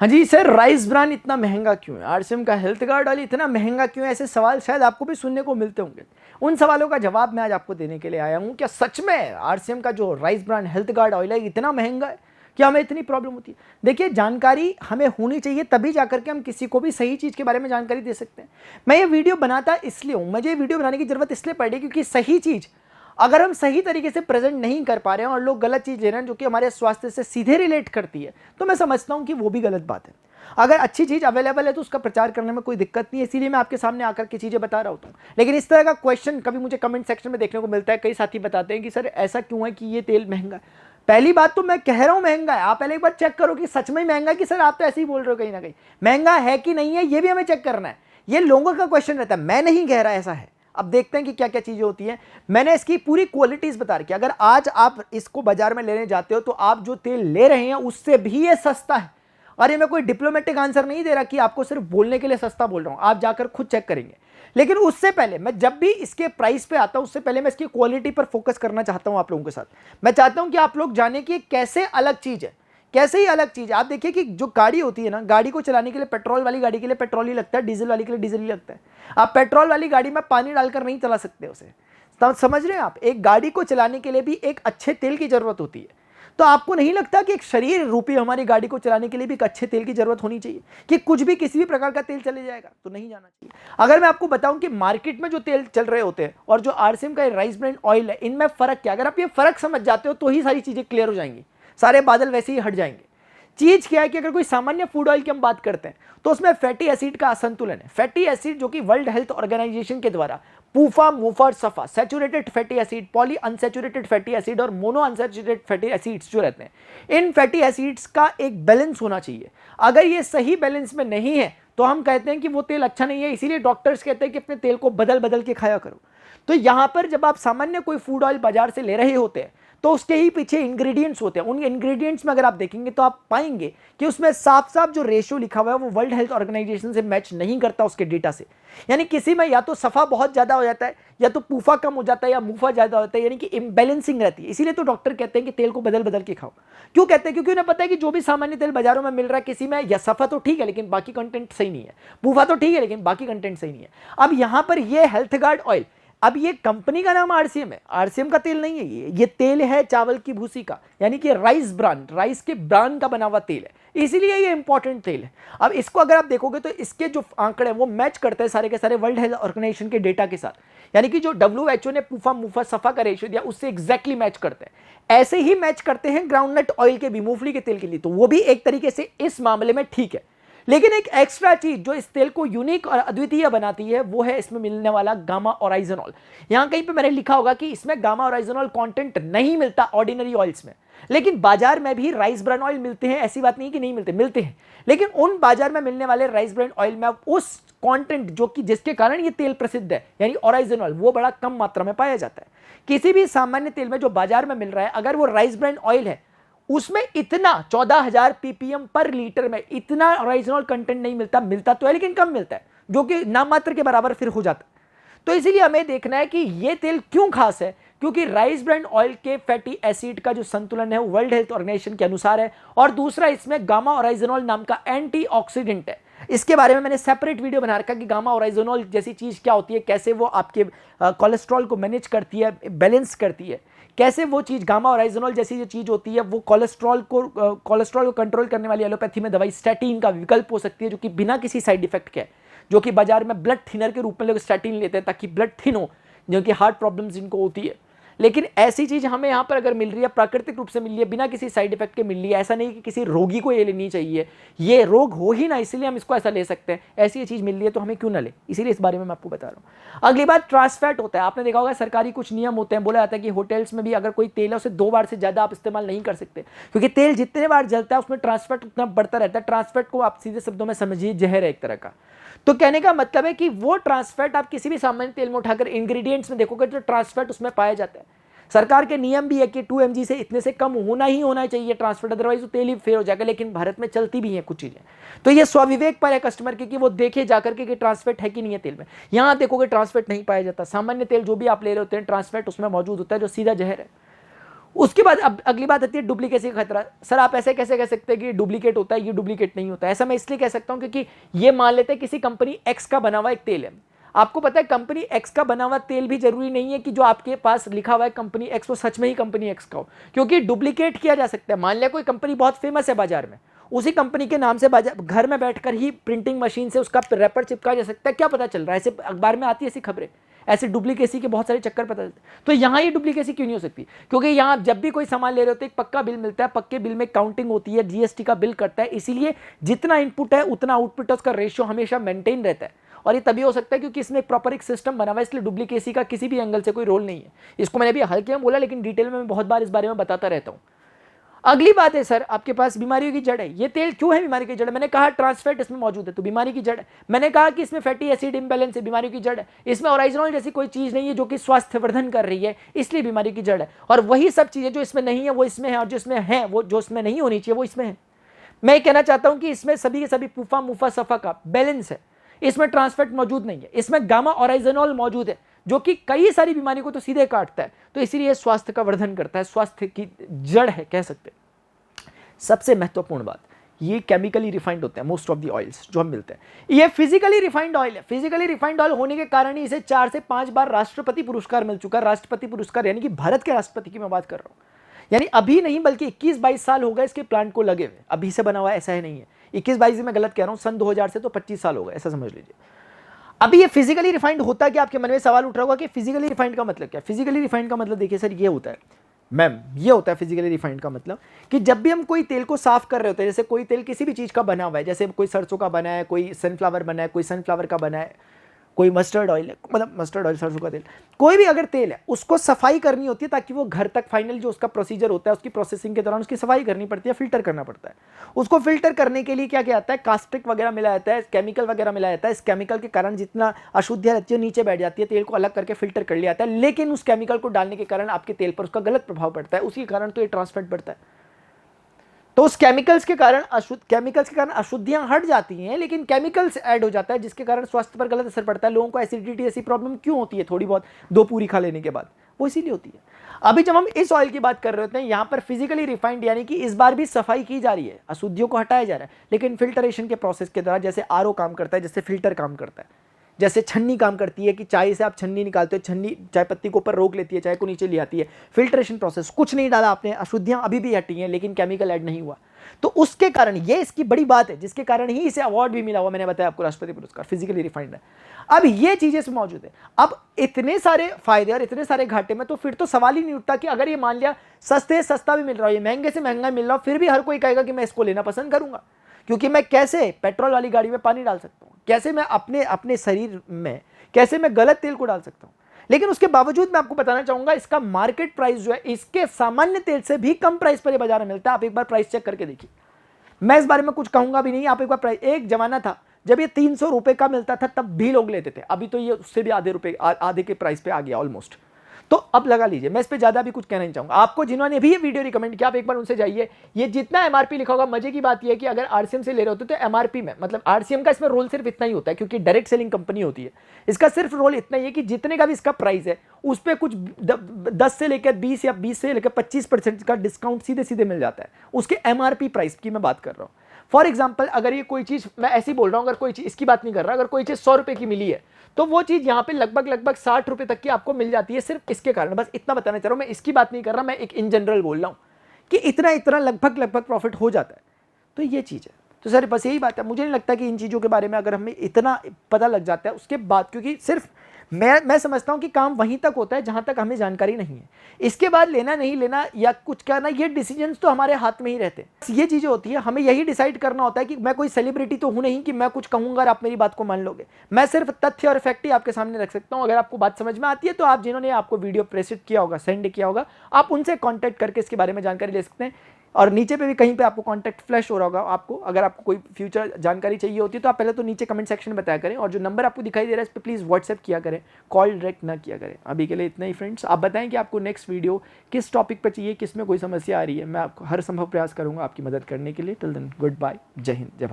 हाँ जी sir, rice bran इतना महंगा क्यों है? आरसीएम का हेल्थ गार्ड ऑयल इतना महंगा क्यों है? ऐसे सवाल शायद आपको भी सुनने को मिलते होंगे। उन सवालों का जवाब मैं आज आपको देने के लिए आया हूँ। क्या सच में आरसीएम का जो rice bran health guard oil है इतना महंगा है? क्या हमें इतनी प्रॉब्लम होती है? देखिए, जानकारी हमें होनी चाहिए, तभी जाकर के हम किसी को भी सही चीज़ के बारे में जानकारी दे सकते हैं। मैं ये वीडियो बनाता इसलिए हूँ, मुझे वीडियो बनाने की जरूरत इसलिए पड़ी क्योंकि सही चीज़ अगर हम सही तरीके से प्रेजेंट नहीं कर पा रहे हैं और लोग गलत चीज़ ले रहे हैं जो कि हमारे स्वास्थ्य से सीधे रिलेट करती है, तो मैं समझता हूं कि वो भी गलत बात है। अगर अच्छी चीज़ अवेलेबल है तो उसका प्रचार करने में कोई दिक्कत नहीं है, इसीलिए मैं आपके सामने आकर के चीज़ें बता रहा होता हूँ। लेकिन इस तरह का क्वेश्चन कभी मुझे कमेंट सेक्शन में देखने को मिलता है। कई साथी बताते हैं कि सर ऐसा क्यों है कि ये तेल महंगा है। पहली बात तो मैं कह रहा हूं महंगा है, आप पहले एक बार चेक करो कि सच में महंगा है कि सर आप तो ऐसे ही बोल रहे हो कहीं ना कहीं। महंगा है कि नहीं है ये भी हमें चेक करना है। ये लोगों का क्वेश्चन रहता है, मैं नहीं कह रहा ऐसा है। अब देखते हैं कि क्या क्या चीजें होती हैं। मैंने इसकी पूरी क्वालिटीज बता रखी है। अगर आज आप इसको बाजार में लेने जाते हो तो आप जो तेल ले रहे हैं उससे भी ये सस्ता है। और ये मैं कोई डिप्लोमेटिक आंसर नहीं दे रहा कि आपको सिर्फ बोलने के लिए सस्ता बोल रहा हूं, आप जाकर खुद चेक करेंगे। लेकिन उससे पहले मैं जब भी इसके प्राइस पे आता हूं उससे पहले मैं इसकी क्वालिटी पर फोकस करना चाहता हूं आप लोगों के साथ। मैं चाहता हूं कि आप लोग जाने कि कैसे अलग चीज है, कैसे ही अलग चीज है। आप देखिए कि जो गाड़ी होती है ना, गाड़ी को चलाने के लिए पेट्रोल वाली गाड़ी के लिए पेट्रोल ही लगता है, डीजल वाली के लिए डीजल ही लगता है। आप पेट्रोल वाली गाड़ी में पानी डालकर नहीं चला सकते उसे, तो समझ रहे हैं आप। एक गाड़ी को चलाने के लिए भी एक अच्छे तेल की जरूरत होती है। तो आपको नहीं लगता कि एक शरीर रूपी हमारी गाड़ी को चलाने के लिए भी एक अच्छे तेल की जरूरत होनी चाहिए कि कुछ भी किसी भी प्रकार का तेल चले जाएगा? तो नहीं जाना चाहिए। अगर मैं आपको बताऊं कि मार्केट में जो तेल चल रहे होते हैं और जो आरसीएम का राइस ब्रान ऑयल है, इनमें फर्क क्या? अगर आप ये फर्क समझ जाते हो तो ही सारी चीजें क्लियर हो जाएंगी, सारे बादल वैसे ही हट जाएंगे। चीज क्या है कि अगर कोई सामान्य फूड ऑयल की हम बात करते हैं तो उसमें फैटी एसिड का असंतुलन है। फैटी एसिड जो कि वर्ल्ड हेल्थ ऑर्गेनाइजेशन के द्वारा पूफा, मुफा और सफा, saturated fatty acid, poly unsaturated fatty acid और मोनो अनसैचुरेटेड फैटी एसिड्स जो रहते हैं, इन फैटी एसिड्स का एक बैलेंस होना चाहिए। अगर ये सही बैलेंस में नहीं है तो हम कहते हैं कि वो तेल अच्छा नहीं है। इसीलिए डॉक्टर्स कहते हैं कि अपने तेल को बदल बदल के खाया करो। तो यहां पर जब आप सामान्य कोई फूड ऑयल बाजार से ले रहे होते हैं तो उसके ही पीछे इंग्रेडिएंट्स होते हैं। उन इंग्रेडिएंट्स में अगर आप देखेंगे तो आप पाएंगे कि उसमें साफ साफ जो रेशियो लिखा हुआ है वो वर्ल्ड हेल्थ ऑर्गेनाइजेशन से मैच नहीं करता उसके डेटा से। यानी किसी में या तो सफा बहुत ज्यादा हो जाता है, या तो पूफा कम हो जाता है, या मुफा ज्यादा होता है, यानी कि इम्बैलेंसिंग रहती है। इसीलिए तो डॉक्टर कहते हैं कि तेल को बदल बदल के खाओ। क्यों कहते हैं? क्योंकि उन्हें पता है कि जो भी सामान्य तेल बाजारों में मिल रहा है, किसी में या सफा तो ठीक है लेकिन बाकी कंटेंट सही नहीं है, पूफा तो ठीक है लेकिन बाकी कंटेंट सही नहीं है। अब यहां पर यह हेल्थ गार्ड ऑयल, अब ये कंपनी का नाम आरसीएम है, आरसीएम का तेल नहीं है ये तेल है चावल की भूसी का, यानी कि राइस ब्रान, राइस के ब्रान का बना हुआ तेल है, इसीलिए ये इंपॉर्टेंट तेल है। अब इसको अगर आप देखोगे तो इसके जो आंकड़े हैं वो मैच करते हैं सारे के सारे वर्ल्ड हेल्थ ऑर्गेनाइजेशन के डेटा के साथ, यानी कि जो WHO ने पूफा मुफा सफा का रेशियो दिया उससे एग्जैक्टली मैच करते हैं। ऐसे ही मैच करते हैं ग्राउंडनट ऑयल के भी, मूंगफली के तेल के लिए, तो वो भी एक तरीके से इस मामले में ठीक है। लेकिन एक एक्स्ट्रा चीज जो इस तेल को यूनिक और अद्वितीय बनाती है वो है इसमें मिलने वाला गामा ओराइजनॉल। यहां कहीं पे मैंने लिखा होगा कि इसमें गामा ओराइजनॉल कंटेंट नहीं मिलता ऑर्डिनरी ऑयल्स में, लेकिन बाजार में भी राइस ब्रान ऑयल मिलते हैं, ऐसी बात नहीं कि नहीं मिलते, मिलते हैं। लेकिन उन बाजार में मिलने वाले राइस ब्रान ऑयल में उस कंटेंट जो कि जिसके कारण ये तेल प्रसिद्ध है, यानी ओराइजनॉल, वो बड़ा कम मात्रा में पाया जाता है। किसी भी सामान्य तेल में जो बाजार में मिल रहा है, अगर वो राइस ब्रान ऑयल है उसमें इतना 14,000 ppm पर लीटर में इतना ओरिजिनल कंटेंट नहीं मिलता, मिलता तो है लेकिन कम मिलता है, जो कि नाम मात्र के बराबर फिर हो जाता है। तो इसीलिए हमें देखना है कि ये तेल क्यों खास है, क्योंकि राइस ब्रान ऑयल के फैटी एसिड का जो संतुलन है वो वर्ल्ड हेल्थ ऑर्गेनाइजेशन के अनुसार है, और दूसरा इसमें गामा ओराइजनॉल नाम का एंटीऑक्सीडेंट है। इसके बारे में मैंने सेपरेट वीडियो बना रखा कि गामा ओराइजनॉल जैसी चीज क्या होती है, कैसे वो आपके कोलेस्ट्रॉल को मैनेज करती है, बैलेंस करती है, कैसे वो चीज गामा ओराइजनॉल जैसी जो चीज होती है वो कोलेस्ट्रॉल को कंट्रोल करने वाली एलोपैथी में दवाई स्टैटिन का विकल्प हो सकती है, जो कि बिना किसी साइड इफेक्ट के है, जो कि बाजार में ब्लड थिनर के रूप में लोग स्टैटिन लेते हैं ताकि ब्लड थिन हो, जो कि हार्ट प्रॉब्लम्स जिनको होती है। लेकिन ऐसी चीज हमें यहाँ पर अगर मिल रही है, प्राकृतिक रूप से मिल रही है, बिना किसी साइड इफेक्ट के मिल रही है, ऐसा नहीं कि किसी रोगी को ये लेनी चाहिए, ये रोग हो ही ना इसलिए हम इसको ऐसा ले सकते हैं, ऐसी ये चीज मिल रही है तो हमें क्यों ना ले, इसीलिए इस बारे में मैं आपको बता रहा हूँ। अगली बात ट्रांस फैट होता है। आपने देखा होगा सरकारी कुछ नियम होते हैं, बोला जाता है कि होटल्स में भी अगर कोई तेल है उसे 2 बार से ज्यादा आप इस्तेमाल नहीं कर सकते, क्योंकि तेल जितने बार जलता है उसमें ट्रांस फैट उतना बढ़ता रहता है। ट्रांस फैट को आप सीधे शब्दों में समझिए जहर है एक तरह का। तो कहने का मतलब है कि वो ट्रांस फैट आप किसी भी सामान्य तेल में उठाकर इंग्रेडिएंट्स में देखोगे तो ट्रांस फैट उसमें पाया जाता है। सरकार के नियम भी है कि 2 mg से इतने से कम होना ही होना चाहिए ट्रांस फैट, अदरवाइज वो तेल ही फेल हो जाएगा। लेकिन भारत में चलती भी है कुछ चीजें, तो ये स्वविवेक पर है कस्टमर के कि वो देखे जाकर के कि ट्रांस फैट है कि नहीं है तेल में। यहां देखोगे ट्रांस फैट नहीं पाया जाता, सामान्य तेल जो भी आप ले रहे होते हैं ट्रांस फैट उसमें मौजूद होता है, जो सीधा जहर है। उसके बाद अब अगली बात आती है डुप्लीकेसी का खतरा। सर आप ऐसे कैसे कह सकते हैं कि डुप्लीकेट होता है, ये डुप्लीकेट नहीं होता है? ऐसा मैं इसलिए कह सकता हूं क्योंकि ये मान लेते हैं किसी कंपनी एक्स का बना हुआ एक तेल है। आपको पता है कंपनी एक्स का बना हुआ तेल भी जरूरी नहीं है कि जो आपके पास लिखा हुआ है कंपनी एक्स वो सच में ही कंपनी एक्स का हो, क्योंकि डुप्लीकेट किया जा सकता है। मान लिया कोई कंपनी बहुत फेमस है बाजार में, उसी कंपनी के नाम से घर में बैठकर ही प्रिंटिंग मशीन से उसका रैपर चिपका जा सकता है। क्या पता चल रहा है? ऐसे अखबार में आती है ऐसी खबरें, ऐसे डुप्लीकेसी के बहुत सारे चक्कर पता चलते हैं। तो यहाँ ये डुप्लीकेसी क्यों नहीं हो सकती? क्योंकि यहाँ जब भी कोई सामान ले रहे होते हैं एक पक्का बिल मिलता है, पक्के बिल में काउंटिंग होती है, जीएसटी का बिल करता है, इसीलिए जितना इनपुट है उतना आउटपुट है, उसका रेशियो हमेशा मेंटेन रहता है। और ये तभी हो सकता है क्योंकि इसमें एक प्रॉपर एक सिस्टम बना हुआ है, इसलिए डुप्लीकेसी का किसी भी एंगल से कोई रोल नहीं है। इसको मैंने अभी हल्के में बोला, लेकिन डिटेल में मैं बहुत बार इस बारे में बताता रहता हूँ। अगली बात है सर, आपके पास बीमारियों की जड़ है। ये तेल क्यों है बीमारी की जड़? मैंने कहा ट्रांसफैट इसमें मौजूद है तो बीमारी की जड़ है। मैंने कहा कि इसमें फैटी एसिड इंबैलेंस है, बीमारी की जड़ है। इसमें ओराइजोनॉल जैसी कोई चीज नहीं है जो कि स्वास्थ्यवर्धन कर रही है, इसलिए बीमारी की जड़ है। और वही सब चीजें जो इसमें नहीं है वो इसमें है, और जो इसमें है वो जो इसमें नहीं होनी चाहिए वो इसमें है। मैं कहना चाहता हूं कि इसमें सभी के सभी पूफा मुफा सफा का बैलेंस है। इसमें ट्रांसफैट मौजूद नहीं है, इसमें गामा ओराइजोनॉल मौजूद है जो कि कई सारी बीमारी को तो सीधे काटता है, तो इसीलिए स्वास्थ्य का वर्धन करता है, स्वास्थ्य की जड़ है कह सकते हैं। सबसे महत्वपूर्ण बात, ये केमिकली रिफाइंड होते हैं मोस्ट ऑफ द ऑयल्स जो हम मिलते हैं। ये फिजिकली रिफाइंड ऑयल है। फिजिकली रिफाइंड ऑयल होने के कारण ही इसे 4 से 5 बार राष्ट्रपति पुरस्कार मिल चुका है। राष्ट्रपति पुरस्कार यानी कि भारत के राष्ट्रपति की मैं बात कर रहा हूं, यानी अभी नहीं बल्कि 21-22 साल हो गए इसके प्लांट को लगे हुए, अभी से बना हुआ है ऐसा है नहीं है। 21-22 मैं गलत कह रहा हूं, सन 2000 से तो 25 साल हो गए, ऐसा समझ लीजिए। अभी ये फिजिकली रिफाइंड होता है कि आपके मन में सवाल उठ रहा होगा कि फिजिकली रिफाइंड का मतलब क्या है? फिजिकली रिफाइंड का मतलब देखिए सर, ये होता है मैम, ये होता है फिजिकली रिफाइंड का मतलब कि जब भी हम कोई तेल को साफ कर रहे होते हैं, जैसे कोई तेल किसी भी चीज का बना हुआ है, जैसे कोई सरसों का बना है, कोई सनफ्लावर बना है, कोई सनफ्लावर का बना है, कोई मस्टर्ड ऑयल है, मतलब मस्टर्ड ऑयल सरसों का तेल, कोई भी अगर तेल है उसको सफाई करनी होती है ताकि वो घर तक फाइनल जो उसका प्रोसीजर होता है उसकी प्रोसेसिंग के दौरान उसकी सफाई करनी पड़ती है, फिल्टर करना पड़ता है। उसको फिल्टर करने के लिए क्या क्या आता है? कास्टिक वगैरह मिलाया जाता है, केमिकल वगैरह मिलाया जाता है। इस केमिकल के कारण जितना अशुद्धियां रहती है नीचे बैठ जाती है, तेल को अलग करके फिल्टर कर लिया जाता है, लेकिन उस केमिकल को डालने के कारण आपके तेल पर उसका गलत प्रभाव पड़ता है, उसी कारण तो ये ट्रांसफैट बढ़ता है। तो उस केमिकल्स के कारण अशुद्धियां हट जाती हैं, लेकिन केमिकल्स ऐड हो जाता है जिसके कारण स्वास्थ्य पर गलत असर पड़ता है। लोगों को एसिडिटी ऐसी प्रॉब्लम क्यों होती है थोड़ी बहुत 2 पूरी खा लेने के बाद? वो इसीलिए होती है। अभी जब हम इस ऑयल की बात कर रहे होते हैं, यहां पर फिजिकली रिफाइंड यानी कि इस बार भी सफाई की जा रही है, अशुद्धियों को हटाया जा रहा है, लेकिन फिल्टरेशन के प्रोसेस के द्वारा, जैसे आरओ काम करता है, जैसे फिल्टर काम करता है, जैसे छन्नी काम करती है कि चाय से आप छन्नी निकालते हो, छन्नी चाय पत्ती को ऊपर रोक लेती है, चाय को नीचे ले आती है। फिल्ट्रेशन प्रोसेस, कुछ नहीं डाला आपने, अशुद्धियां अभी भी हटी हैं लेकिन केमिकल ऐड नहीं हुआ, तो उसके कारण ये इसकी बड़ी बात है, जिसके कारण ही इसे अवार्ड भी मिला हुआ। मैंने बताया आपको राष्ट्रपति पुरस्कार फिजिकली रिफाइंड है। अब ये चीजें इसमें मौजूद है। अब इतने सारे फायदे और इतने सारे घाटे में तो फिर तो सवाल ही नहीं उठता कि अगर ये मान लिया सस्ते से सस्ता भी मिल रहा है, ये महंगे से महंगा मिल रहा हो, फिर भी हर कोई कहेगा कि मैं इसको लेना पसंद करूंगा, क्योंकि मैं कैसे पेट्रोल वाली गाड़ी में पानी डाल सकता हूं, कैसे मैं अपने शरीर में कैसे मैं गलत तेल को डाल सकता हूं। लेकिन उसके बावजूद मैं आपको बताना चाहूंगा इसका मार्केट प्राइस जो है इसके सामान्य तेल से भी कम प्राइस पर बाजार में मिलता है। आप एक बार प्राइस चेक करके देखिए, मैं इस बारे में कुछ कहूंगा भी नहीं। आप एक बार प्राइस, एक जमाना था जब ये 300 रुपए का मिलता था तब भी लोग लेते थे, अभी तो ये उससे भी आधे के प्राइस पे आ गया ऑलमोस्ट। तो अब लगा लीजिए, मैं इस पे ज्यादा भी कुछ कहना नहीं चाहूंगा। आपको जिन्होंने भी ये वीडियो रिकमेंड किया आप एक बार उनसे जाइए, ये जितना एमआरपी लिखा होगा, मजे की बात यह है कि अगर आरसीएम से ले रहे होते तो एमआरपी में, मतलब आरसीएम का इसमें रोल सिर्फ इतना ही होता है क्योंकि डायरेक्ट सेलिंग कंपनी होती है, इसका सिर्फ रोल इतना ही है कि जितने का भी इसका प्राइस है उस पर कुछ 10 से लेकर 20 या 20 से लेकर 25% का डिस्काउंट सीधे सीधे मिल जाता है उसके एमआरपी प्राइस की मैं बात कर रहा हूँ। फॉर एग्जाम्पल, अगर ये कोई चीज, मैं ऐसी बोल रहा हूं, अगर कोई चीज, इसकी बात नहीं कर रहा, अगर कोई चीज 100 रुपए की मिली है तो वो चीज यहां पे लगभग 60 रुपए तक की आपको मिल जाती है सिर्फ इसके कारण। बस इतना बताना चाह रहा हूं, मैं इसकी बात नहीं कर रहा, मैं एक इन जनरल बोल रहा हूं कि इतना लगभग प्रॉफिट हो जाता है। तो ये चीज है। तो सर बस यही बात है, मुझे नहीं लगता कि इन चीजों के बारे में अगर हमें इतना पता लग जाता है उसके बाद, क्योंकि सिर्फ मैं समझता हूं कि काम वहीं तक होता है जहां तक हमें जानकारी नहीं है, इसके बाद लेना नहीं लेना या कुछ करना, ये डिसीजंस तो हमारे हाथ में ही रहते हैं। ये चीजें होती है, हमें यही डिसाइड करना होता है कि मैं कोई सेलिब्रिटी तो हूं नहीं कि मैं कुछ कहूंगा और आप मेरी बात को मान लोगे। मैं सिर्फ तथ्य और फैक्ट ही आपके सामने रख सकता हूं। अगर आपको बात समझ में आती है तो आप, जिन्होंने आपको वीडियो प्रेसिट किया होगा, सेंड किया होगा, आप उनसे कॉन्टैक्ट करके इसके बारे में जानकारी ले सकते हैं। और नीचे पे भी कहीं पे आपको कॉन्टैक्ट फ्लैश हो रहा होगा आपको, अगर आपको कोई फ्यूचर जानकारी चाहिए होती है तो आप पहले तो नीचे कमेंट सेक्शन में बताया करें, और जो नंबर आपको दिखाई दे रहा है इस पर प्लीज़ व्हाट्सएप किया करें, कॉल डायरेक्ट ना किया करें। अभी के लिए इतना ही फ्रेंड्स, आप बताएं कि आपको नेक्स्ट वीडियो किस टॉपिक पर चाहिए, किस में कोई समस्या आ रही है, मैं आपको हर संभव प्रयास करूँगा आपकी मदद करने के लिए। टिल देन गुड बाय, जय हिंद, जय भारत।